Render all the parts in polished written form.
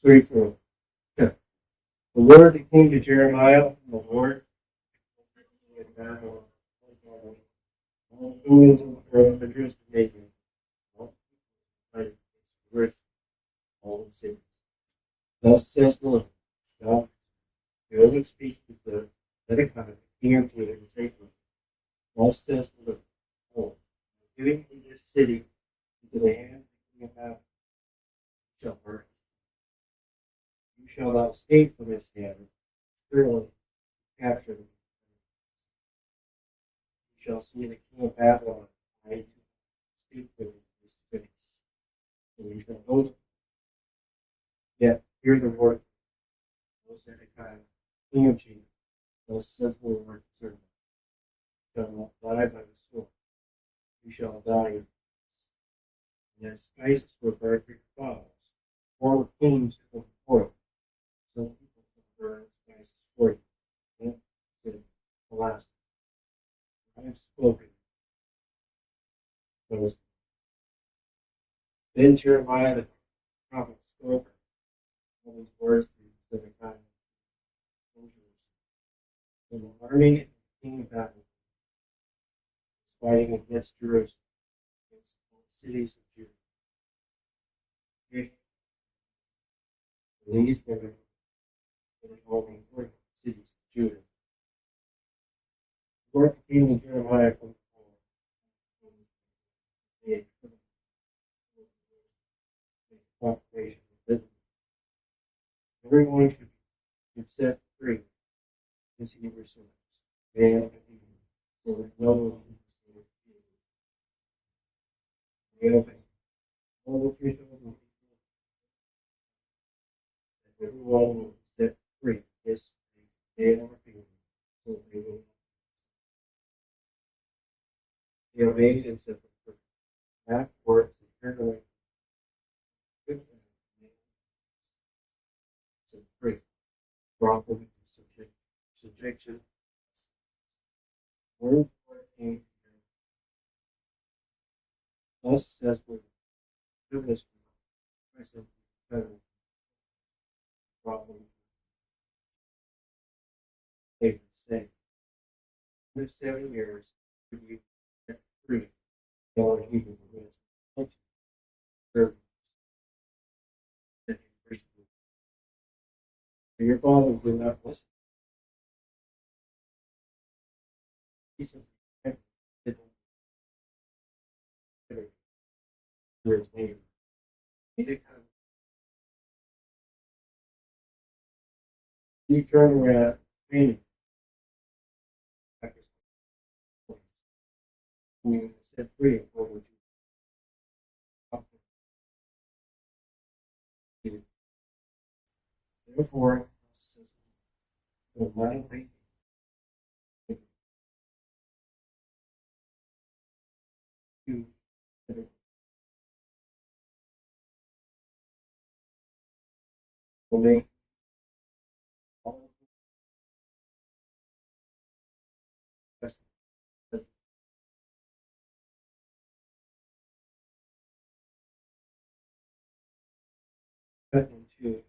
3:4. The Lord came to Jeremiah from the Lord. All humans in the earth produced to make it. All all the cities. Thus says the Lord, God, whoever speaks to the Zedekiah, king of Judah, and say to him, thus says the Lord, behold, I am giving this city into the hand of the king of Babylon. You shall burn it. You shall not escape from his hand. Surely capture it. You shall see the king of Babylon I speak with his cities. And you shall go to yet hear the word of Zedekiah, king of Judah. Thus says the Lord, servant. You shall not die by the sword. You shall die. And as spices were burned for your fathers, former kings come before you. Some people will burn spices for you. And said, alas, I have spoken. Then Jeremiah the prophet spoke all these words to Zedekiah. And the army of the king of Babylon was fighting against Jerusalem, against all the cities of Judah. These women were all the important cities of Judah. The Lord came to Jeremiah from the proclamation of Israel. Everyone should be set free as he was man and woman, so that no one can all the people that everyone will be set free. Yes, they are people, so they will. They obeyed and said, afterwards, the Israelites set free, brought them into subjection. Word came to them. Thus says the Lord, do this for myself, federal problem. They would say, for 7 years, to be set free. All Hebrew was served. Your father did not listen. He said, for his neighbor. He did come. You turn around, meaning, we set free of what would you. Therefore, the mind you will make all the best cut into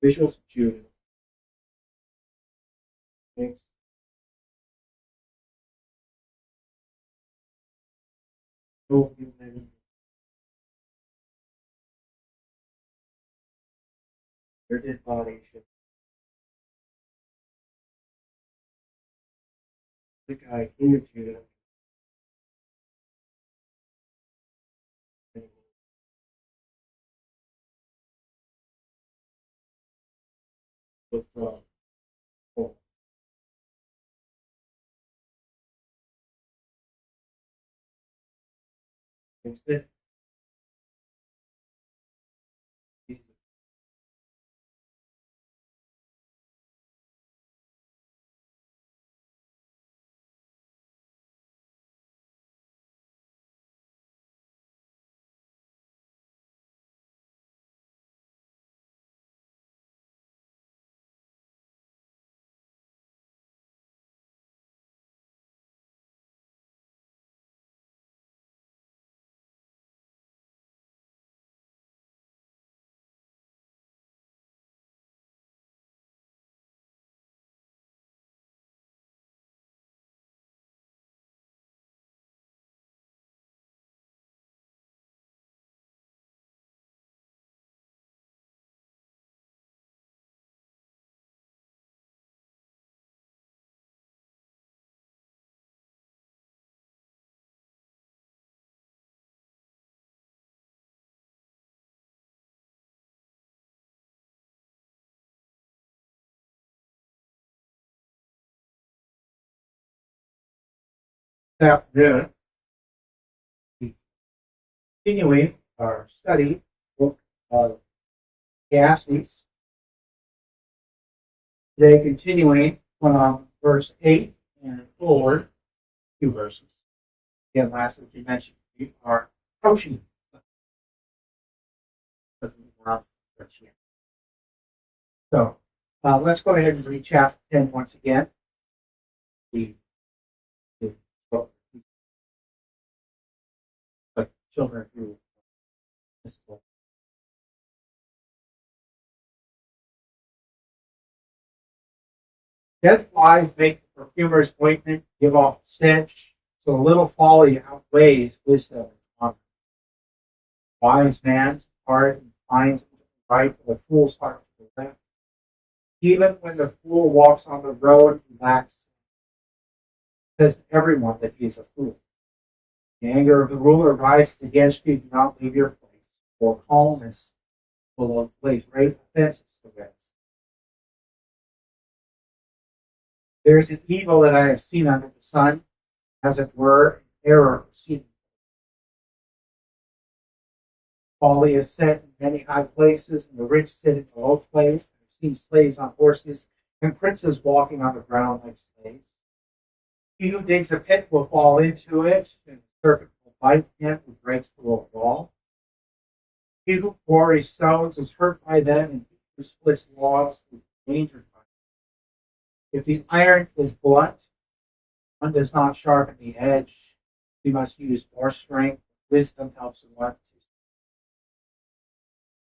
visuals of Judah. Makes no human their dead body should the guy king of Judah with instead This afternoon, continuing our study book of Ecclesiastes. Today, continuing from verse 8 and forward, 2 verses. Again, last week we mentioned we are approaching. So let's go ahead and read chapter 10 once again. But children who dead flies make the perfumer's ointment give off stench, so a little folly outweighs wisdom and honor. Wise man's heart inclines to the right, but a fool's heart to the left. Even when the fool walks on the road, he lacks, says to everyone that he is a fool. The anger of the ruler rises against you. Do not leave your place, for calmness will lay great offenses to rest. There is an evil that I have seen under the sun, as it were, an error proceeding. Folly is set in many high places, and the rich sit in a low place. I have seen slaves on horses, and princes walking on the ground like slaves. He who digs a pit will fall into it, and the serpent will bite him who breaks through a wall. He who quarries stones is hurt by them, and he who splits logs is endangered by them. If the iron is blunt, one does not sharpen the edge. We must use more strength. Wisdom helps one to.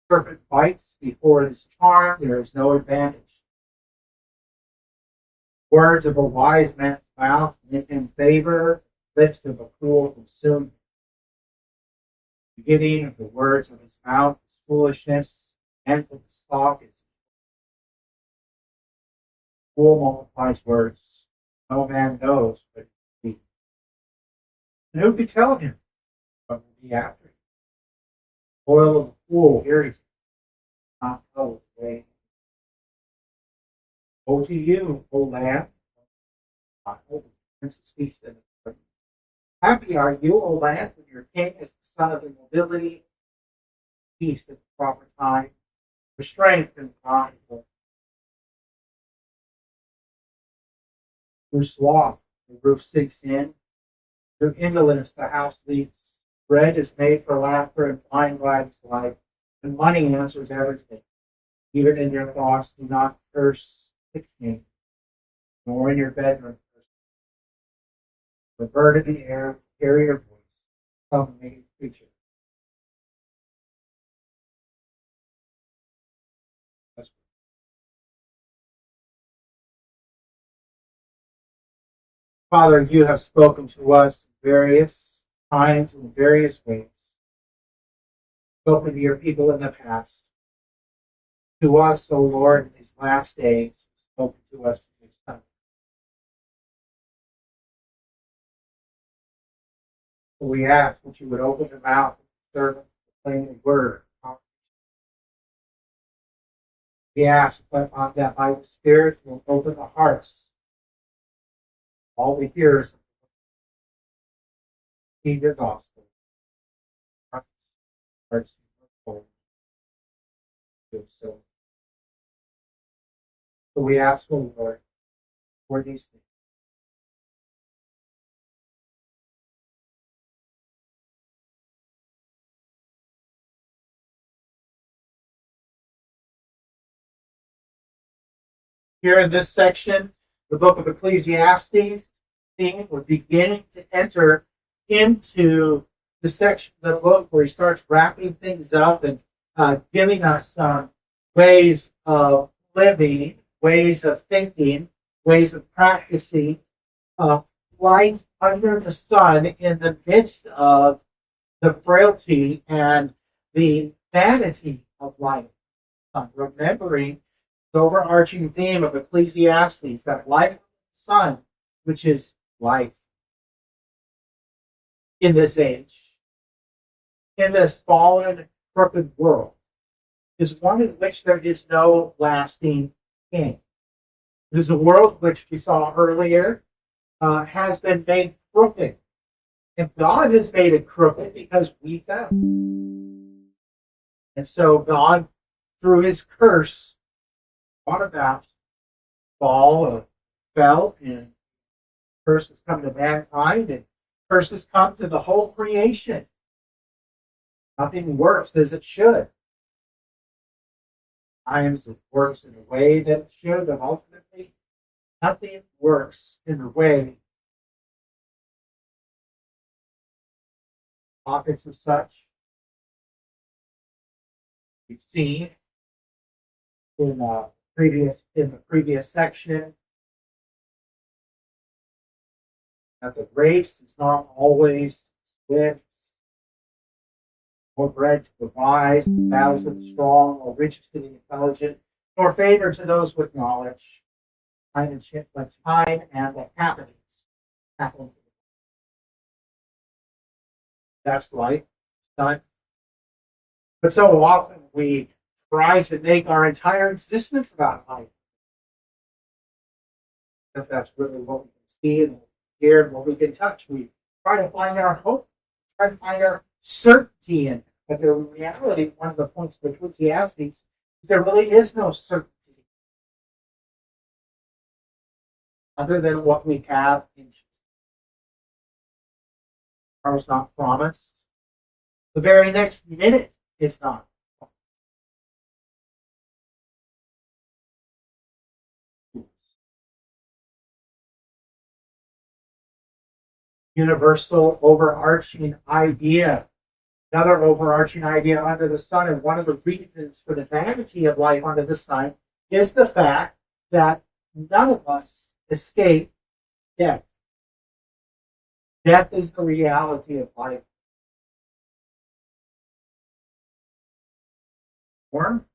Serpent bites before it is charmed. There is no advantage. Words of a wise man's mouth make him favor. Lips of a fool consume him. The beginning of the words of his mouth is foolishness. And of the stalk is fool multiplies words. No man knows what he speaks. And who could tell him what will be after him? Oil of the fool, here he's not know the way. Woe to you, O land. I hope the prince speaks in the happy are you, O land, when your king is the son of the nobility, peace at the proper time, for strength and pride. Through sloth, the roof sinks in. Through indolence, the house leaks. Bread is made for laughter, and wine gladens life, and money answers everything. Even in your thoughts, do not curse the king, nor in your bedroom curse. The bird of the air, carry your voice, some amazing creature. Father, you have spoken to us in various times in various ways. Spoken to your people in the past. To us, O Lord, in these last days, spoken to us in this time. So we ask that you would open the mouth of the servant to proclaim the word. We ask that by the Spirit will open the hearts all the hearers see your gospel. Hearts so we ask, O Lord, for these things. Here in this section, the book of Ecclesiastes, we're beginning to enter into the section of the book where he starts wrapping things up and giving us ways of living, ways of thinking, ways of practicing life under the sun in the midst of the frailty and the vanity of life. Remembering the overarching theme of Ecclesiastes, that life under the sun, which is life in this age, in this fallen, crooked world, is one in which there is no lasting king. It is a world which we saw earlier has been made crooked And God has made it crooked because we fell. And so God, through his curse, brought about fell, and curse has come to mankind, and curse has come to the whole creation. Nothing works as it should. Sometimes it works in a way that it should, but ultimately nothing works in the way pockets of such we've seen in the previous section that the grace is not always swift, nor bread to provide, battles of the strong, or riches to the intelligent, nor favor to those with knowledge, time and the happenings. That's life, done. But so often we try to make our entire existence about life, because that's really what we can see and hear and what we can touch. We try to find our hope, try to find our certainty in it. But the reality, one of the points of Ecclesiastes, is there really is no certainty other than what we have in Jesus. Tomorrow's not promised. The very next minute is not. Universal overarching idea. Another overarching idea under the sun, and one of the reasons for the vanity of life under the sun, is the fact that none of us escape death. Death is the reality of life. From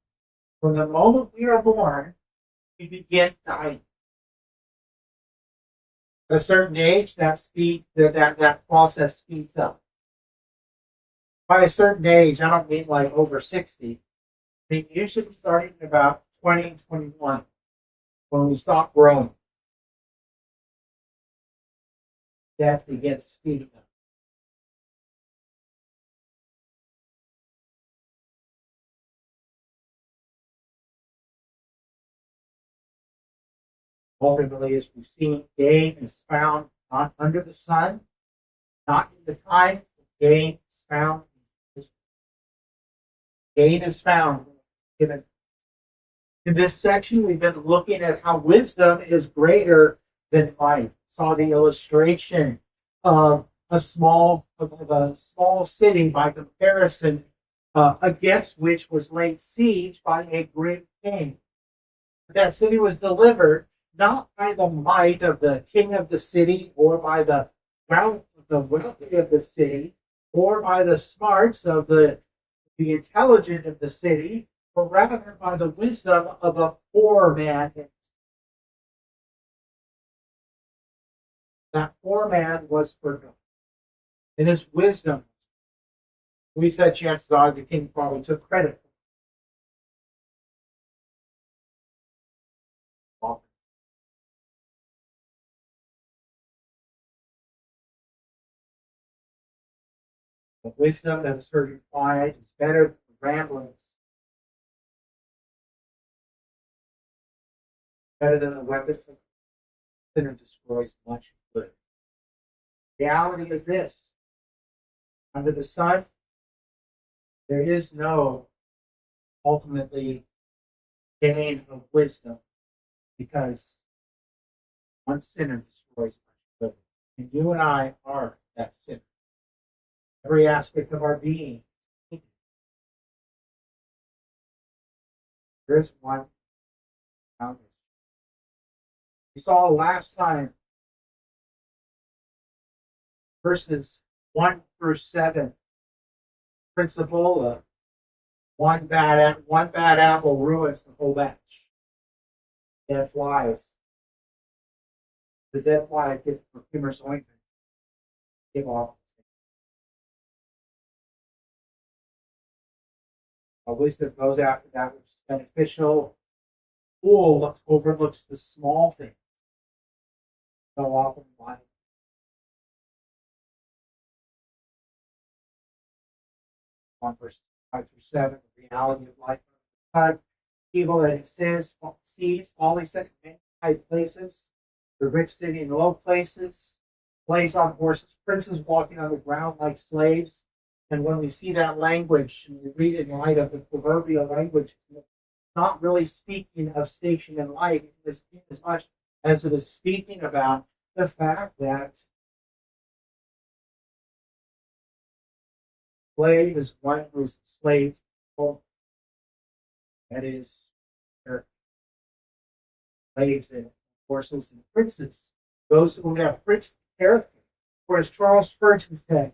the moment we are born, we begin dying. At a certain age, that process speeds up. By a certain age, I don't mean like over 60. I mean usually starting at about 20, 21, when we stop growing. Death begins speeding up. Ultimately, as we've seen, gain is found not under the sun, not in the time. Gain is found. Gain is found given. In this section, we've been looking at how wisdom is greater than might. Saw the illustration of a small city by comparison, against which was laid siege by a great king. That city was delivered not by the might of the king of the city, or by the wealthy of the city, or by the smarts of the intelligent of the city, but rather by the wisdom of a poor man. That poor man was forgotten. In his wisdom, we said chances are the king probably took credit for it. The wisdom that is heard in quiet is better than ramblings, better than the weapons of sinner destroys much good. The reality is this: under the sun, there is no ultimately gain of wisdom, because one sinner destroys much good. And you and I are that sinner. Every aspect of our being. There is one foundation. We saw last time verses 1 through 7 principle of one bad apple ruins the whole batch. Dead flies. The dead fly gets perfumer's ointment. Give off. Wisdom goes after that which is beneficial. Fool overlooks the small things. So often, 1 verse 5 through 7, the reality of life. Evil that exists, seeds, folly set in high places, the rich sitting in low places, slaves on horses, princes walking on the ground like slaves. And when we see that language, and we read it in light of the proverbial language, it's not really speaking of station in life as much as it is speaking about the fact that slave is one who's enslaved. That is, slaves and horses and princes. Those who have princely character. Or as Charles Spurgeon said,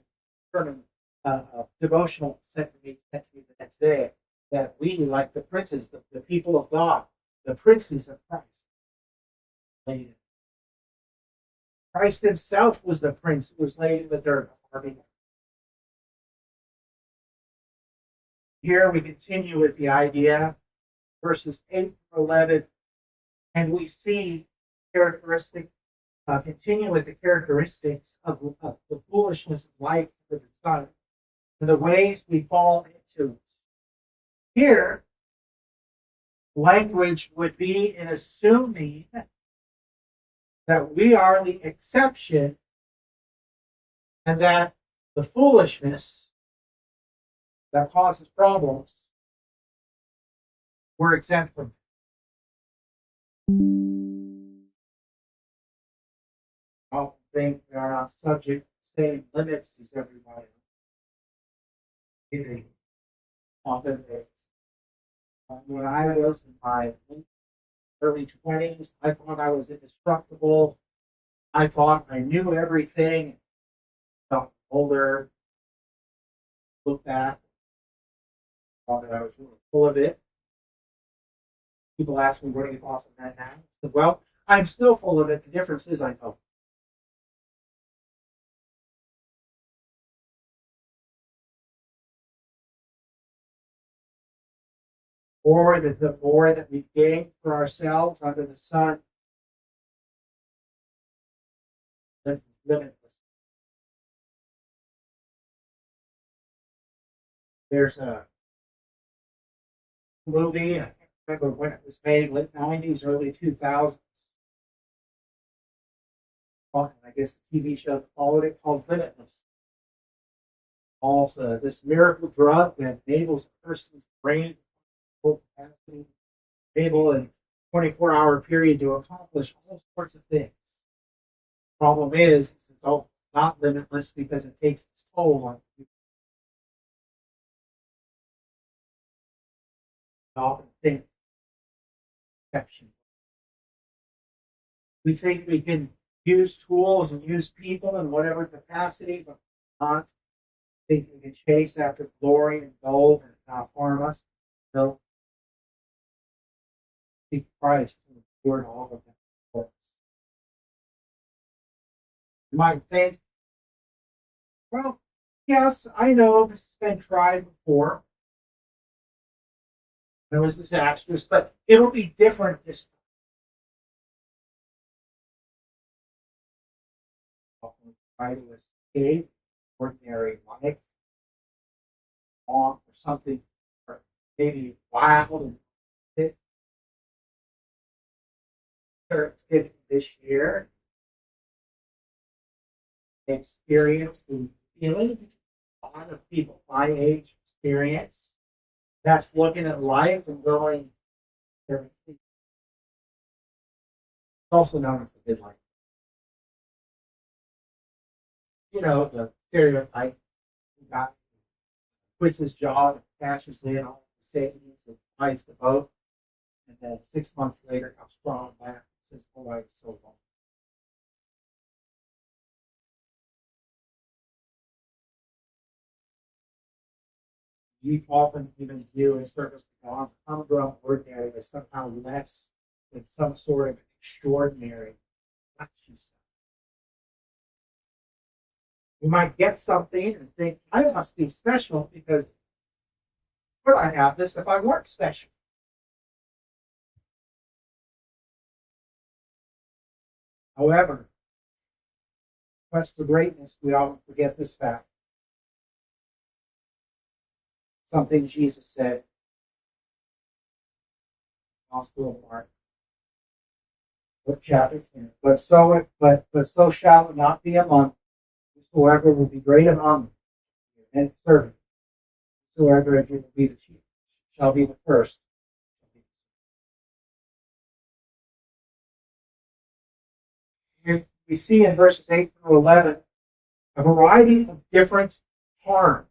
devotional sent to me the next day, that we, like the princes, the people of God, the princes of Christ, Christ himself was the prince who was laid in the dirt. Here we continue with the idea, verses 8 through 11, and we see continue with the characteristics of the foolishness of life for the Son and the ways we fall into it. Here, language would be in assuming that we are the exception and that the foolishness that causes problems, we're exempt from. I don't think we are not subject to the same limits as everybody else. Often, when I was in my early 20s, I thought I was indestructible. I thought I knew everything. Felt older. Look back. Thought that I was really full of it. People ask me, what are your thoughts on that now? I said, well, I'm still full of it. The difference is I know. Or that the more that we gain for ourselves under the sun, the limitless. There's a movie, I can't remember when it was made, late 90s, early 2000s. I guess a TV show that followed it called Limitless. Also, this miracle drug that enables a person's brain capacity, able in a 24-hour period to accomplish all sorts of things. Problem is, it's all not limitless because it takes its toll on people. I often think exception. We think we can use tools and use people in whatever capacity, but not think we can chase after glory and gold and not harm us. No. Seek Christ to afford all of that for us. You might think, well, yes, I know this has been tried before. It was disastrous, but it'll be different this time. Often try to escape ordinary life, long for something or maybe wild and fit. This year, experience the feeling a lot of people my age experience. That's looking at life and going, everything. Also known as the midlife. You know, the stereotype. Got quits his job, cashes in all the savings, and buys the boat, and then 6 months later comes crawling back and says, "Oh, I was so long." You often even view in service to God, humdrum ordinary as somehow less than some sort of extraordinary. You might get something and think, I must be special because could I have this if I weren't special? However, quest for greatness, we often forget this fact. something Jesus said, Gospel of Mark, chapter 10. But so shall it not be among you. Whosoever will be great among you, and servant. Whosoever will be the chief shall be the first. We see in verses 8 through 11 a variety of different harms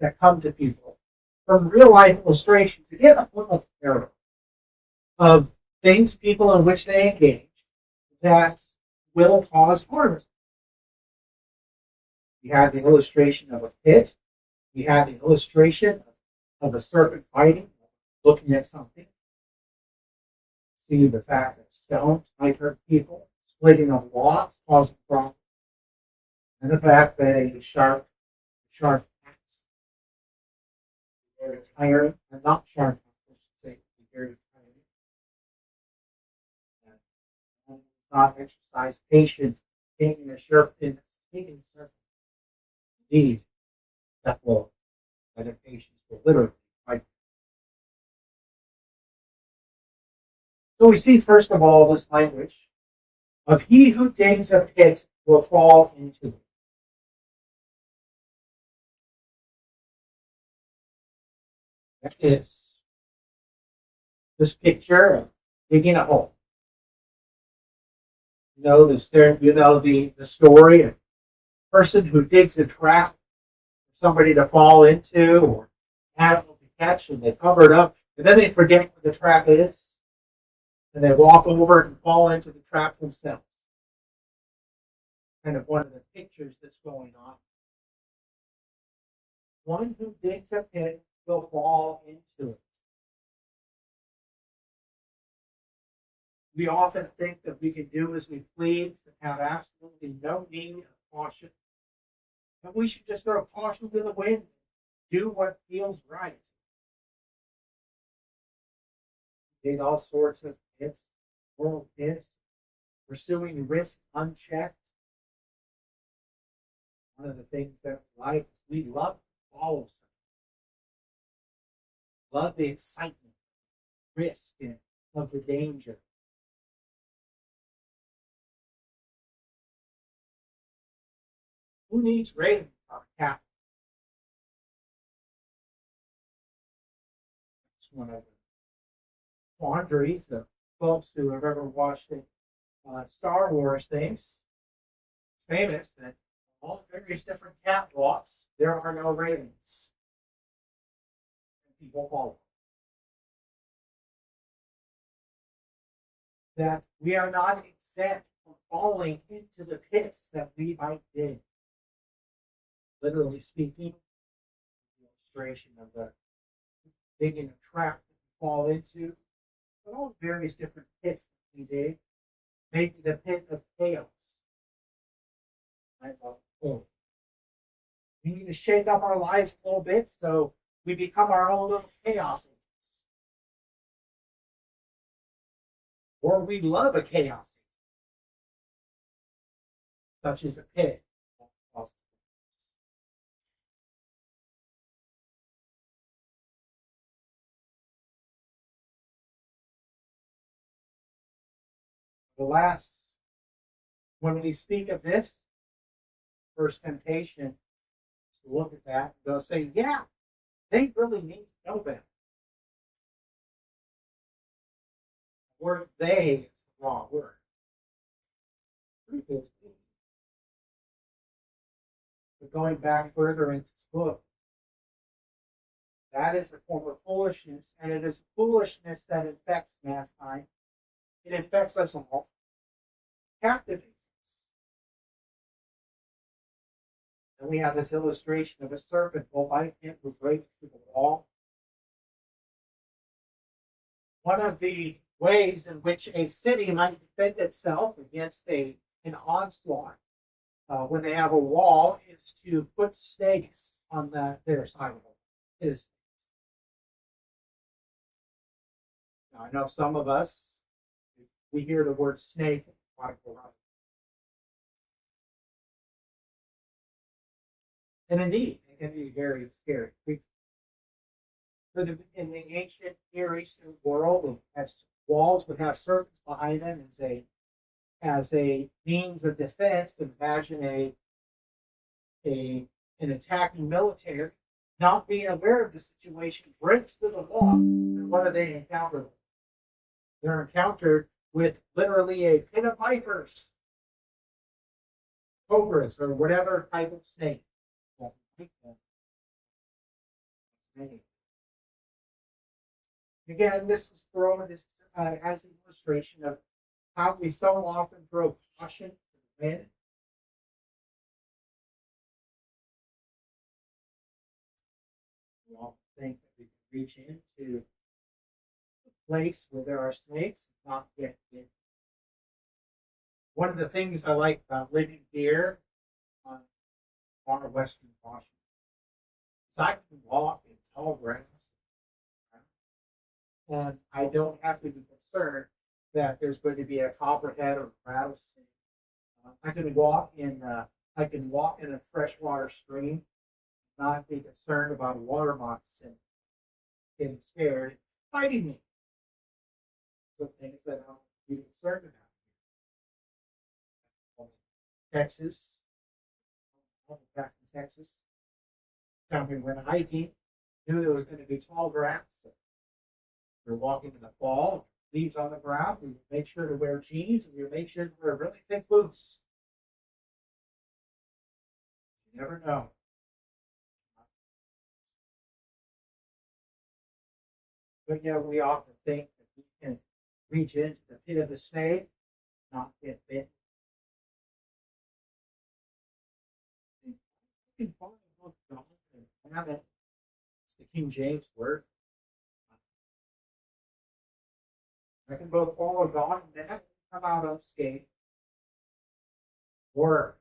that come to people from real life illustrations. Again, a full parable of things, people in which they engage that will cause harm. We have the illustration of a pit. We have the illustration of a serpent fighting, looking at something. See the fact that stones might hurt people, splitting of logs causing problems, and the fact that a sharp axe, very tiring, and not sharp, I should say, very tiring. And not exercise patience, taking a serpent, indeed, that patience will literally fight. So we see, first of all, this language of he who digs a pit will fall into it. That is this picture of digging a hole. You know the story of a person who digs a trap for somebody to fall into or animal to catch, and they cover it up, and then they forget what the trap is, and they walk over it and fall into the trap themselves. Kind of one of the pictures that's going on. One who digs a pit will fall into it. We often think that we can do as we please and have absolutely no need of caution. But we should just throw caution to the wind, do what feels right. Dig all sorts of pits, moral pits, pursuing risk unchecked. One of the things that life we love to follow something. Love the excitement, risk, and of the danger. Who needs ratings on a cat? It's one of the quandaries of folks who have ever watched Star Wars things. It's famous that all various different catwalks, there are no ratings. And people follow. That we are not exempt from falling into the pits that we might dig. Literally speaking, the illustration of the digging a trap that we fall into, but all various different pits that we dig. Maybe the pit of chaos. We need to shake up our lives a little bit so we become our own little chaos agents. Or we love a chaos agent, such as a pit. The last, when we speak of this, first temptation, to look at that, they'll say, yeah, they really need to know better. The word they is the wrong word. But going back further into this book, that is a form of foolishness, and it is foolishness that infects mankind. It infects us all, captivates us. And we have this illustration of a serpent will bite him who breaks through the wall. One of the ways in which a city might defend itself against an onslaught when they have a wall is to put stakes on their side of it. Now, I know some of us, we hear the word snake. And indeed, it can be very scary. in the ancient Near Eastern world, as walls would have serpents behind them as a means of defense. Imagine an attacking military not being aware of the situation breaks through the wall. And what do they encounter? They're encountered with literally a pit of vipers, cobras, or whatever type of snake. Again, this was thrown as an illustration of how we so often throw caution to the wind. We often think that we can reach into a place where there are snakes and not get bitten. One of the things I like about living here on far western Washington is I can walk in tall grass and I don't have to be concerned that there's going to be a copperhead or a rattlesnake. I can walk in a freshwater stream, not be concerned about a water moccasin getting scared, fighting me. So things that I don't be concerned about. Texas, back in Texas, when we went hiking, knew there was going to be tall grass. We were walking in the fall, leaves on the ground. We would make sure to wear jeans, and we would make sure to wear really thick boots. You never know. But yeah, we often think that we can reach into the pit of the snake, not get bitten. You can find both God and have it. It's the King James word. I can both follow God and that come out unscathed. Or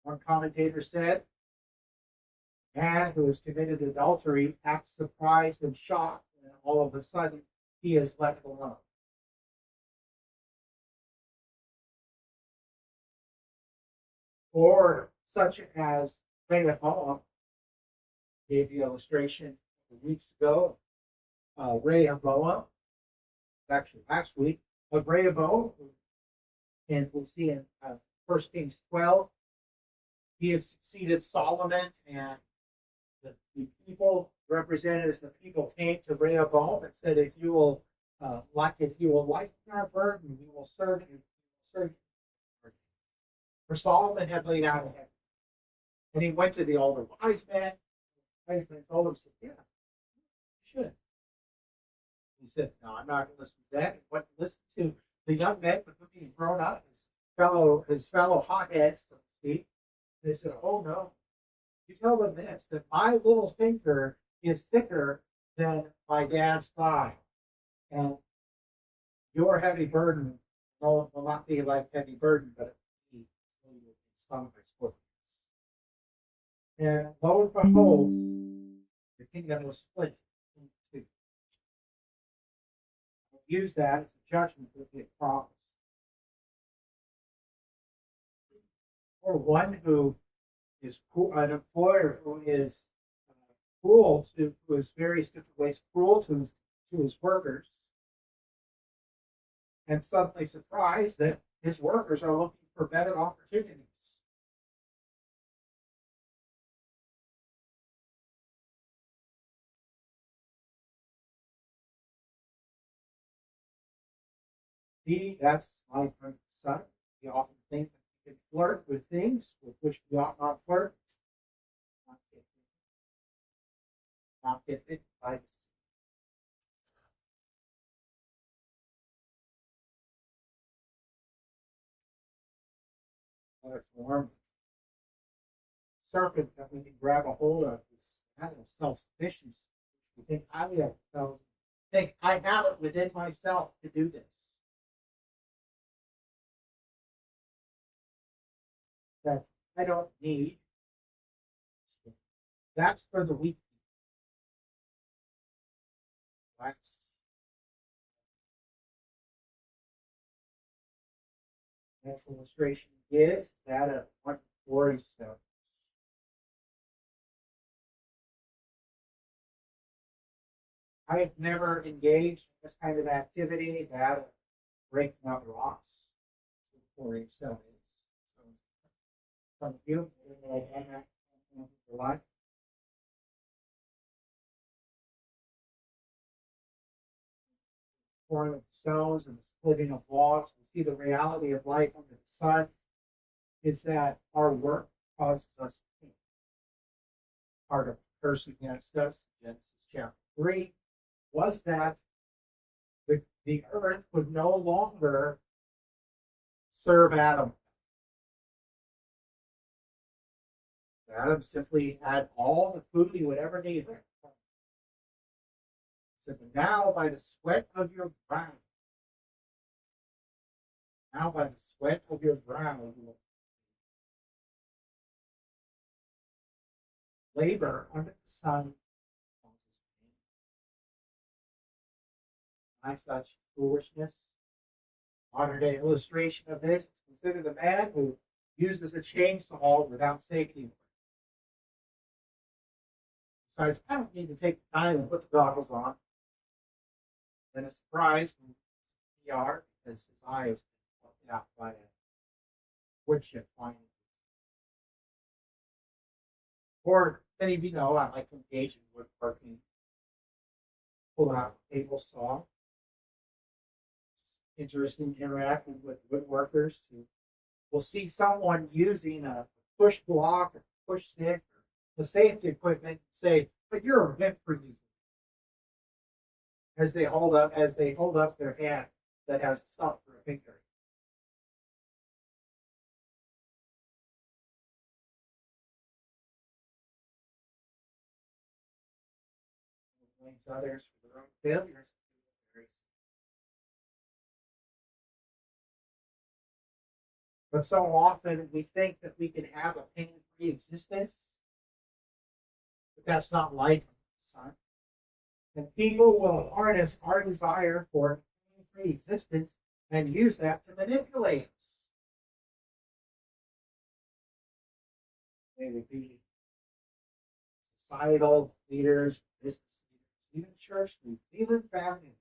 one commentator said, a man who has committed adultery acts surprised and shocked, and all of a sudden he is left alone. Or such as Rehoboam gave the illustration weeks ago. Rehoboam, actually last week, of Rehoboam, and we'll see in 1 Kings 12, he had succeeded Solomon, and the people represented as the people came to Rehoboam and said, if you will lighten our burden, we will serve you. For Solomon had laid out ahead. And he went to the older wise man. The wise man told him, said, yeah, you should. He said, no, I'm not going to listen to that. He went to listen to the young men with whom he had grown up, his fellow hotheads, so to speak. They said, oh no, you tell them this, that my little finger is thicker than my dad's thigh. And your heavy burden will not be like heavy burden, but it will be stung by scorpions. And lo and behold, the kingdom was split in two. Use that as a judgment with the promise. Or one who is an employer who is cruel to, who is various different ways cruel to his workers, and suddenly surprised that his workers are looking for better opportunities. See, that's my son. We often think that we can flirt with things with which we ought not flirt. Not get bitten by the other form. Serpent that we can grab a hold of is kind of self-sufficiency. We think highly of ourselves. Think I have it within myself to do this. That I don't need. That's for the weak people. Next illustration gives that of 140 stones. I have never engaged in this kind of activity that breaking up rocks for yourself. Some of you, your life. Pouring of stones and the splitting of logs. We see the reality of life under the sun is that our work causes us pain. Part of the curse against us, Genesis chapter 3, was that the earth would no longer serve Adam. Adam simply had all the food he would ever need. So now by the sweat of your brow, you will labor under the sun. By such foolishness. Modern day illustration of this, consider the man who uses a chainsaw without safety. Besides, I don't need to take the time and put the goggles on. Then a surprise from the yard because his eye is plucked out by a wood chip finding. Or many of you know I like to engage in woodworking. Pull out a table saw. Interesting interacting with woodworkers who will see someone using a push block or push stick or the safety equipment and say, but you're a wimp for using it. As they hold up their hand that has stuff for a finger. Blames others for their own failures. But so often we think that we can have a pain-free existence, but that's not life, son. And people will harness our desire for a pain-free existence and use that to manipulate us. They would be societal leaders, business leaders, even church leaders, even family leaders.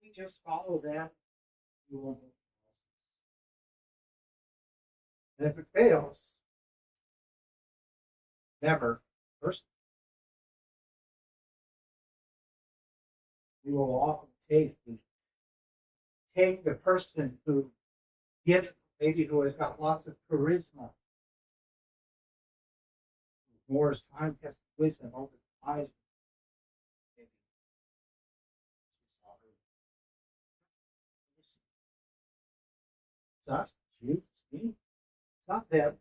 We just follow them. We will move. And if it fails, never, first, we will often take the person who gives, maybe who has got lots of charisma, more as time tested wisdom over the eyes. It's us, Jews, it's me. It's not them.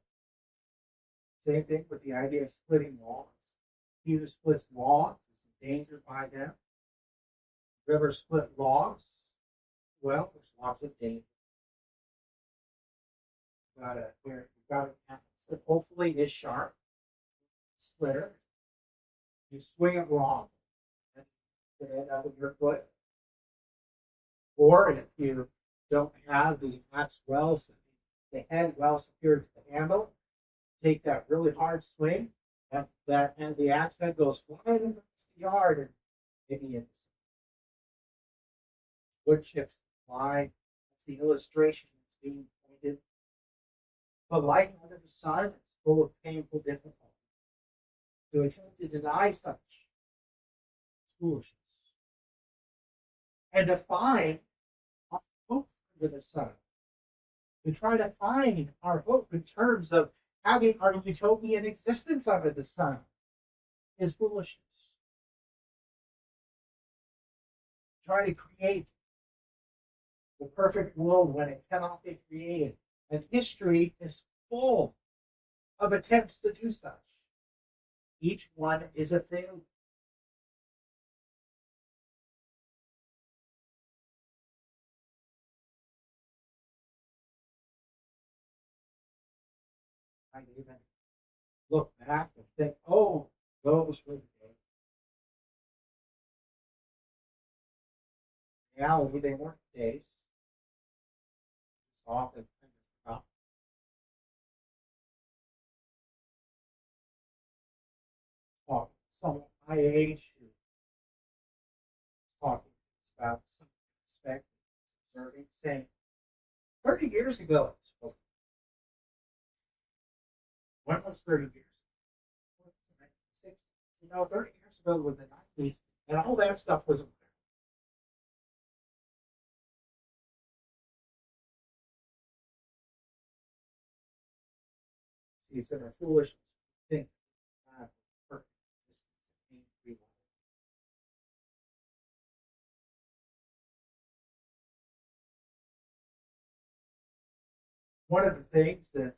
Same thing with the idea of splitting logs. He who splits logs is endangered by them. If you ever split logs, well, there's lots of danger. You've got to hopefully it is sharp. Splitter. You swing it wrong. And it end up in your foot. Or if you don't have the axe the head well secured to the handle, take that really hard swing, and the axe head goes flying across the yard, and maybe it's wood chips fly. That's the illustration that's being pointed. But life under the sun is full of painful difficulties. To attempt to deny such is foolishness. And to find our hope under the sun, to try to find our hope in terms of having our utopian existence under the sun, is foolishness. Try to create the perfect world when it cannot be created. And history is full of attempts to do such. Each one is a failure. I even look back and think, oh, those were the days. In reality, they weren't days. It's often forgotten. Someone my age who observing, saying, 30 years ago, when was 30 years? 30 years ago with the 90s, and all that stuff was around. See, it's in our foolishness. Think perfect. One of the things that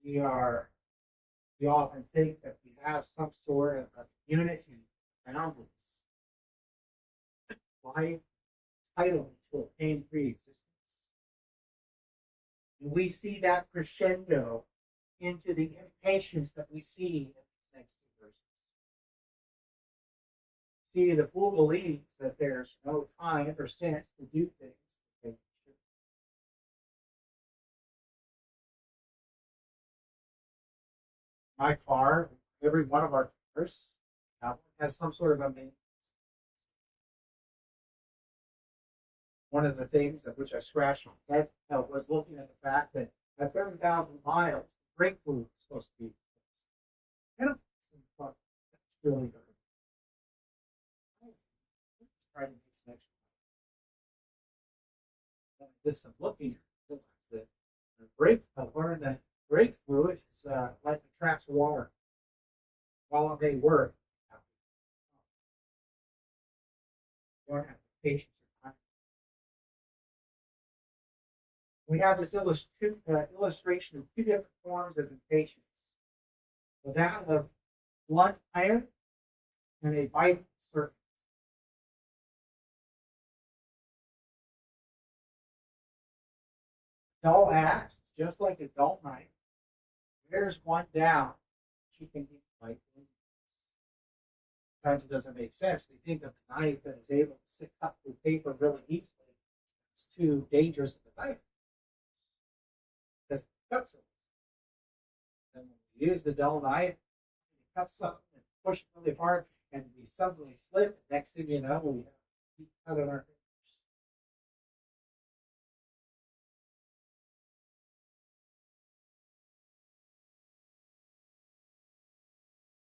we often think that we have some sort of a unity boundaries, life, title to obtain pre-existence. And we see that crescendo into the impatience that we see in these next two verses. See, the fool believes that there's no time or sense to do things that they should. My car, every one of our cars, has some sort of a maintenance. One of the things that which I scratched my head was looking at the fact that at 30,000 miles, brake fluid is supposed to be. I don't think that's really good. Try to make some extra. When I did some looking, I realized that I learned that brake fluid is like attracts water. While it may work, you don't have the patience or time. We have this illustration of two different forms of impatience. That of blunt iron and a vital serpent. Dull axe, just like a dull knife, wears one down. She can be like sometimes it doesn't make sense. We think of the knife that is able to cut through paper really easily. It's too dangerous of a knife. Because it cuts it. And when we use the dull knife, we cut something and push it really hard, and we suddenly slip. Next thing you know, we have cut on our fingers.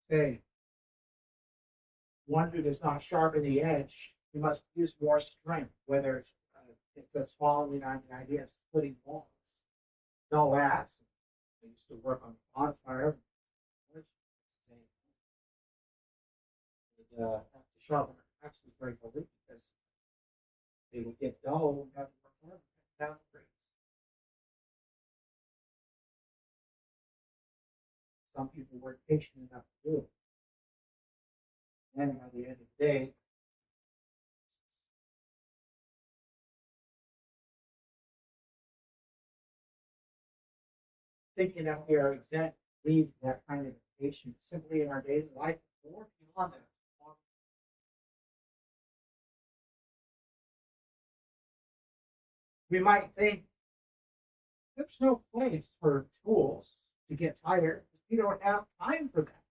Say, one who does not sharpen the edge, he must use more strength, whether if that's following on the idea of splitting walls. No axe. They used to work on a bonfire. They'd have to sharpen their axes regularly because they would get dull and have to work hard and down the grades. Some people weren't patient enough to do it. And by the end of the day, thinking that we are exempt, leave that kind of patience simply in our days of life or beyond that. We might think there's no place for tools to get tired. We don't have time for that.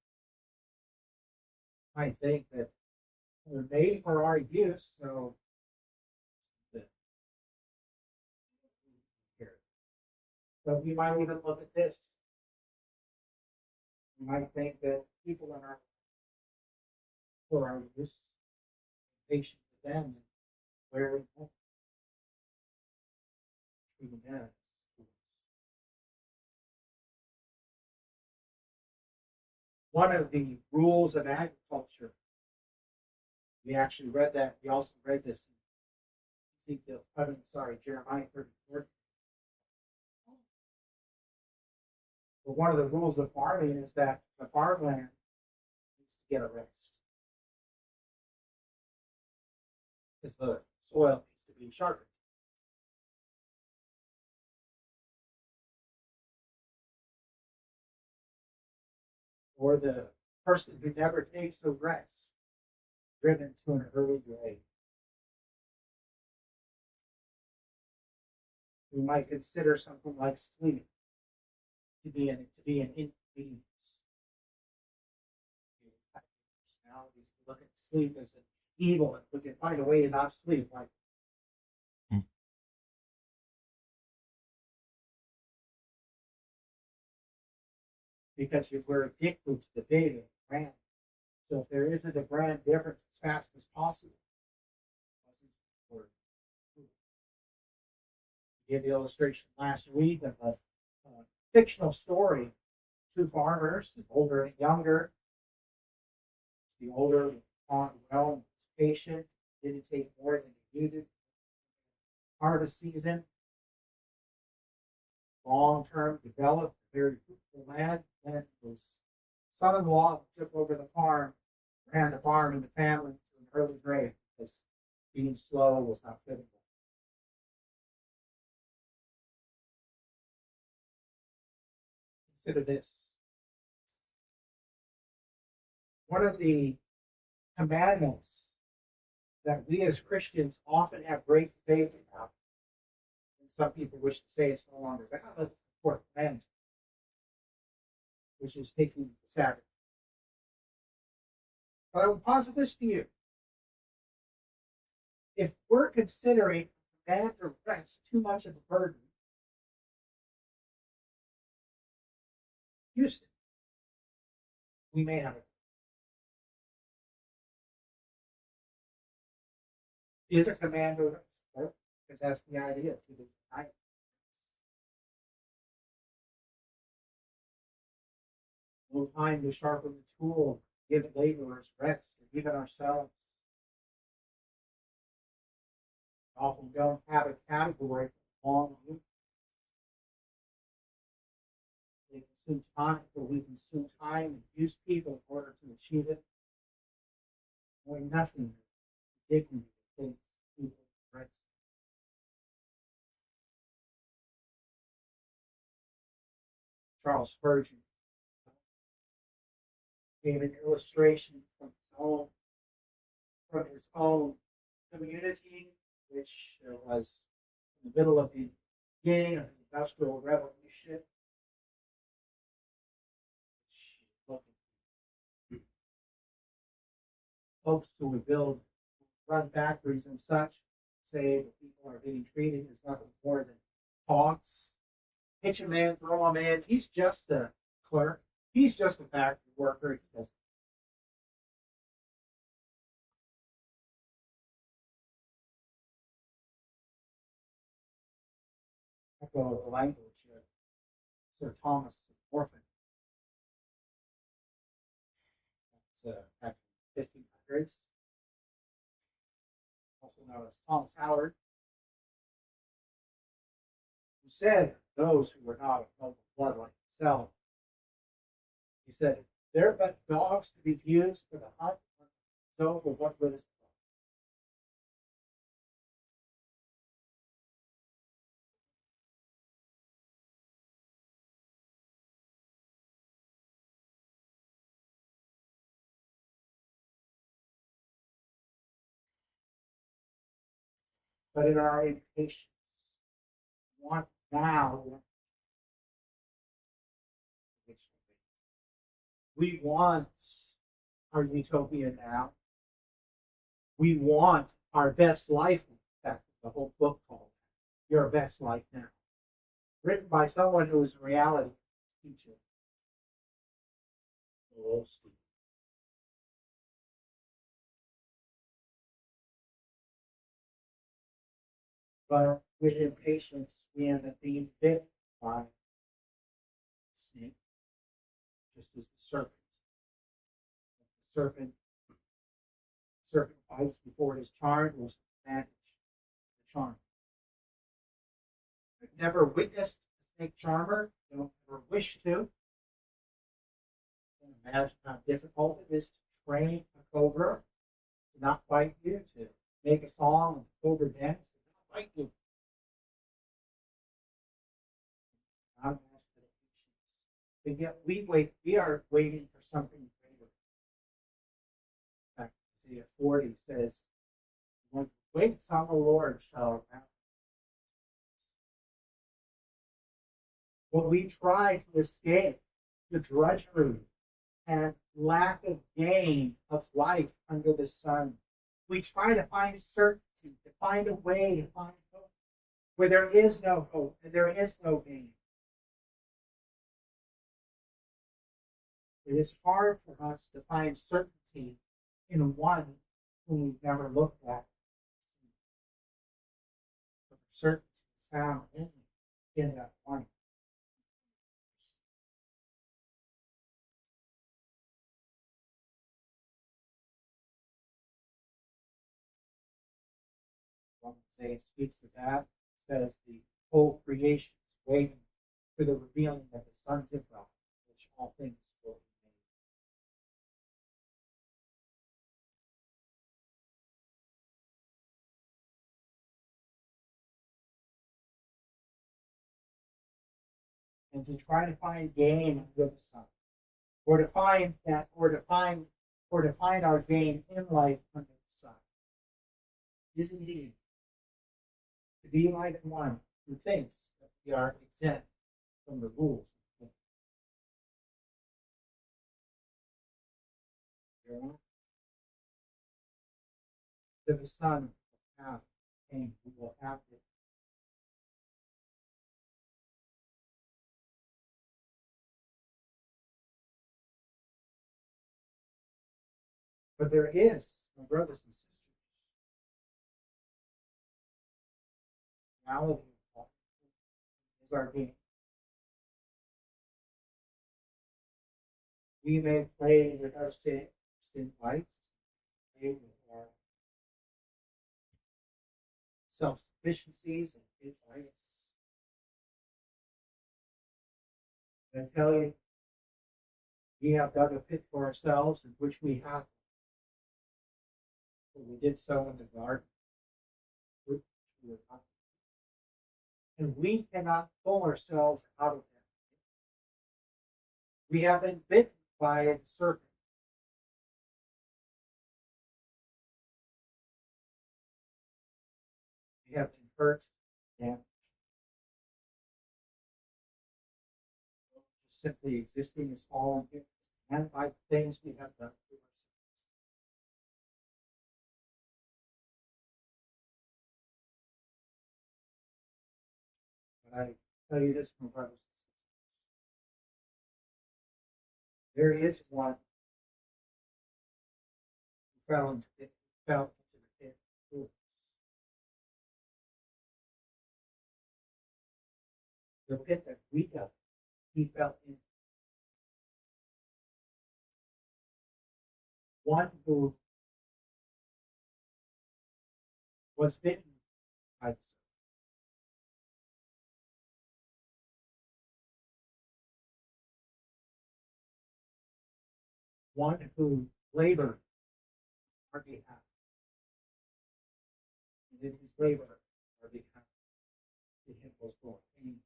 I think that they're made for our use, so but we might even look at this. We might think that people in our for our use, patient with them, and where we go. One of the rules of agriculture, we actually read that. We also read this in Jeremiah 34. But one of the rules of farming is that the farmland needs to get a rest. Because the soil needs to be sharpened. Or the person who never takes a rest, driven to an early grave. We might consider something like sleep to be an inconvenience. Now we look at sleep as an evil. If we can find a way to not sleep, like because we're addicted to the big and brand. So if there isn't a brand difference as fast as possible, we gave the illustration last week of a fictional story. Two farmers, the older and younger. The older farmed well, was patient, didn't take more than he needed. Harvest season, long-term developed, very fruitful land. Then his son-in-law took over the farm, ran the farm and the family to an early grave because being slow was not fitting. Consider this. One of the commandments that we as Christians often have great debate about, and some people wish to say it's no longer valid, is the fourth commandment, which is taking the Sabbath. But I will posit this to you. If we're considering a command to rest too much of a burden, Houston, we may have it. Is a command to rest, right? Because that's the idea to the night. No time to sharpen the tool, give laborers rest, or even ourselves. We often don't have a category for long use. They consume time, or we consume time and use people in order to achieve it. Knowing nothing, dignity, things, people, rest. Charles Spurgeon gave an illustration from his own community, which was in the middle of the beginning of the Industrial Revolution. Folks who would run factories and such, say that people are being treated as nothing more than hogs. Hitch a man, throw him in. He's just a clerk. He's just a factory worker. He doesn't. Echo the language of Sir Thomas Orphan. That's back in the 1500s. Also known as Thomas Howard, who said those who were not of noble blood like himself, he said, they're but dogs to be used for the hunt, so for what good is the dog? But in our impatience, we want now. We want our utopia now. We want our best life. In fact, the whole book called Your Best Life Now. Written by someone who is in reality a teacher. Oh, Steve. But with impatience, we end up being bit by a snake, just as the serpent. The serpent bites before it is charmed, will manage the charm. I've never witnessed a snake charmer, don't ever wish to. Imagine how difficult it is to train a cobra to not bite you, to make a song and cobra dance to not bite you. And yet we are waiting for something greater. In fact, Isaiah 40 says, when waits on the Lord shall abound. When we try to escape the drudgery and lack of gain of life under the sun, we try to find certainty, to find a way to find hope, where there is no hope and there is no gain. It is hard for us to find certainty in one whom we've never looked at. But certainty is found only in that one. Isaiah speaks of that, says the whole creation is waiting for the revealing of the sons of God, which all things will be made. And to try to find gain under the sun, or to find our gain in life under the sun, is indeed to be like one who thinks that we are exempt from the rules of the kingdom. To the Son will have pain, we will have it. But there is, my brothers and sisters, reality is our game. We may play with our sin lights, play with our self-sufficiencies and big lights. I tell you, we have dug a pit for ourselves in which we have. But we did so in the garden. And we cannot pull ourselves out of that. We have been bitten by a serpent. We have been hurt, damaged. Just simply existing as fallen humans, and by the things we have done to ourselves. But I tell you this, my brothers and sisters. There is one who fell into the pit. The pit that we dug, he fell in. One who was bitten by the serpent. One who labored on our behalf. And in his labor on our behalf, to him was brought pain.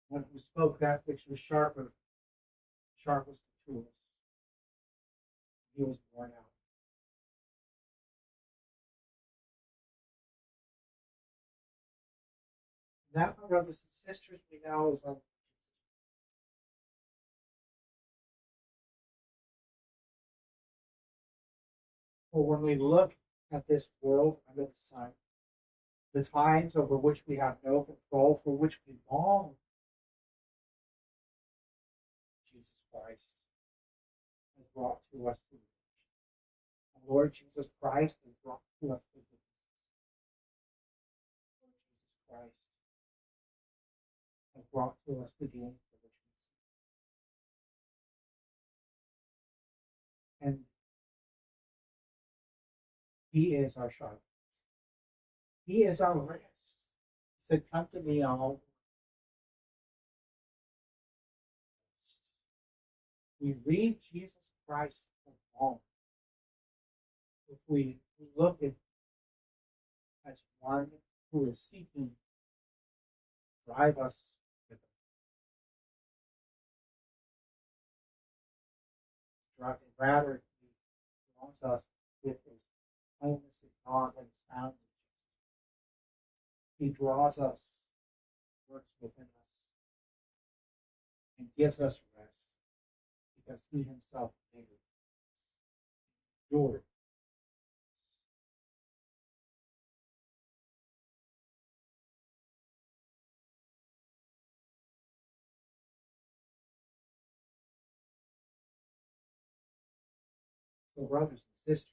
One who spoke that which was sharpest the tools. He was worn out. That, my brothers and sisters, we know is our Lord Jesus. For when we look at this world under the sun, the times over which we have no control, for which we long, Jesus Christ has brought to us the redemption. The Lord Jesus Christ has brought to us the goodness. Lord Jesus Christ has brought to us the gain for which we seek. And he is our sharp. He is our rest. He said, come to me all. We read Jesus Christ alone. If we look at as one who is seeking to drive us with rather he wants us with his kindness and God that is found in Jesus. He draws us, works within us, and gives us rest because he himself endured. So, brothers and sisters,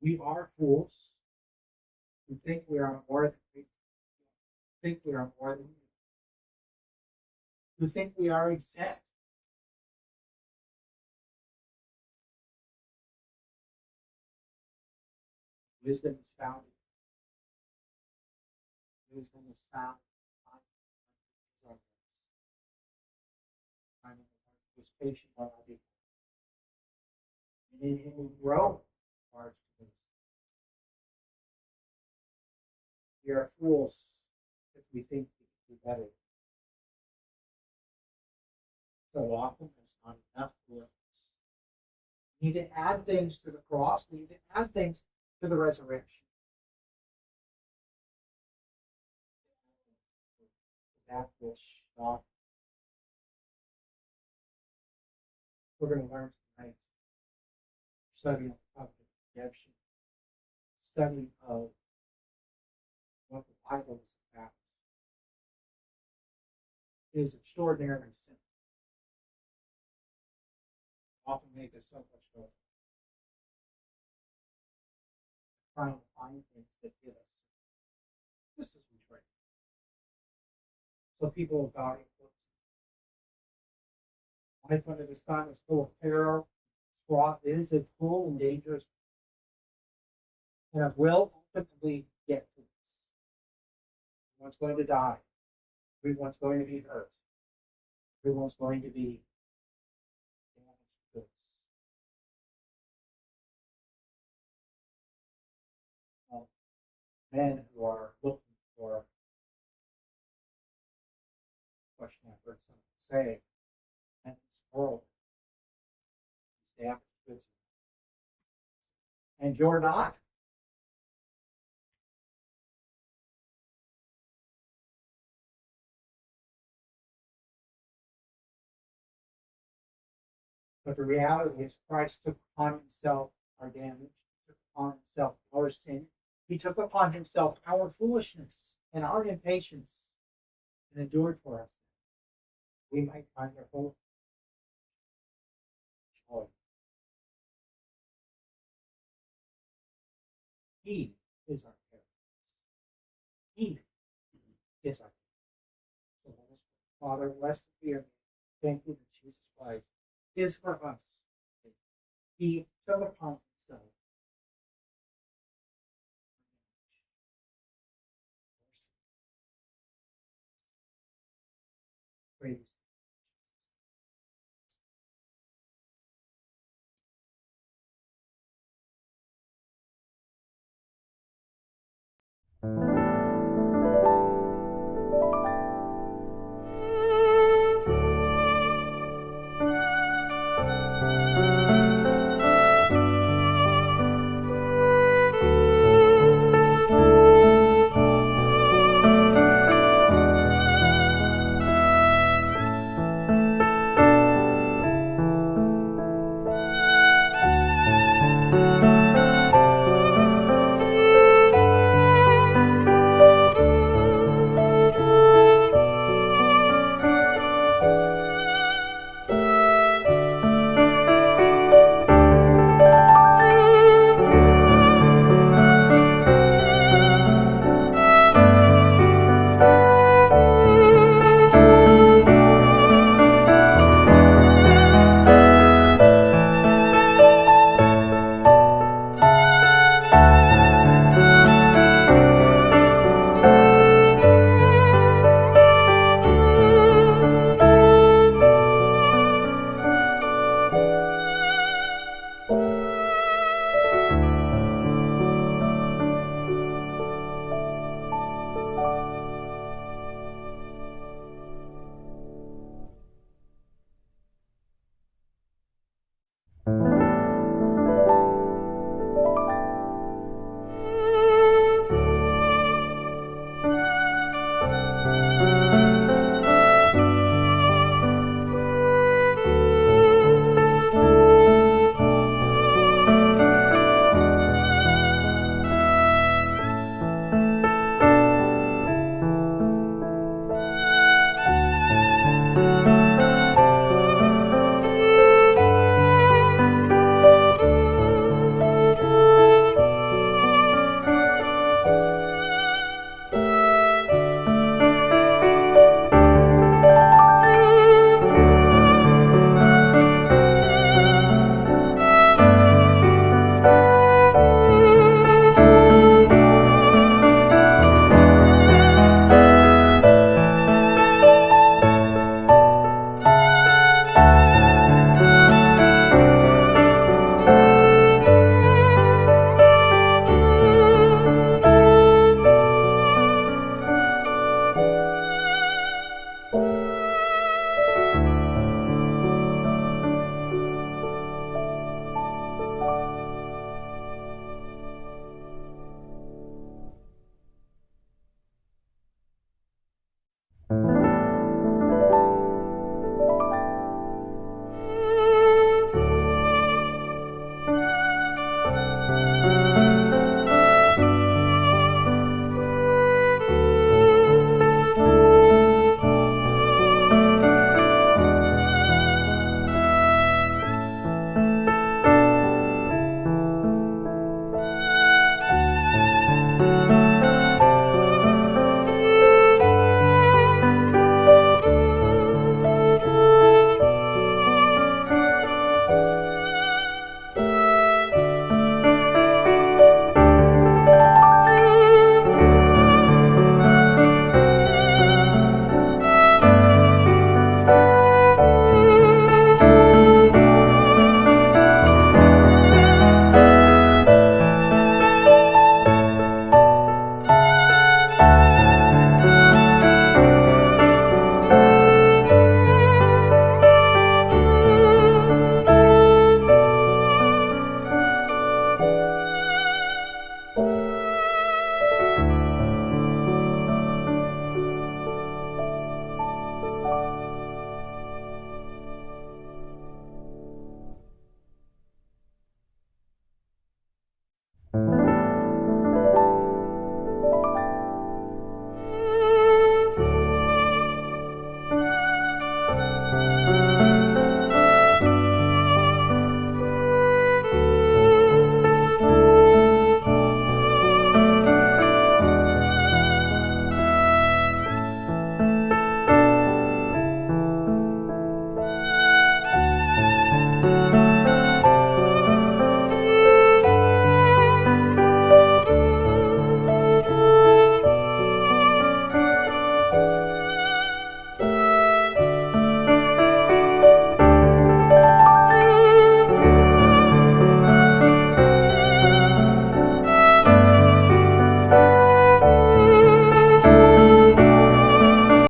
we are fools who think we are more than we think we are more than we, who think we are exempt. Wisdom is found. Wisdom is found. Was patient while I did. And in him we grow. We are fools if we think we can do better. So often it's not enough for us. We need to add things to the cross. We need to add things to the resurrection. That which God. We're going to learn tonight. Study of redemption. Study of what the Bible is about. It is extraordinarily simple. Often make us so much trouble. Trying to find things that give us just as we try. So people of God, life under the sun is full of peril, fraught is a cruel and dangerous, and it will ultimately get to us. Everyone's going to die. Everyone's going to be hurt. Everyone's going to be damaged goods. Well, men who are looking for, question I've heard someone say, and this world is damaged goods. And you're not. But the reality is Christ took upon himself our damage, he took upon himself our sin, he took upon himself our foolishness and our impatience and endured for us. We might find our hope, joy. He is our parent. He is our parent. So let us pray. Father, blessed be your name. Thank you that Jesus Christ is for us. He took upon himself. Praise. Thank you.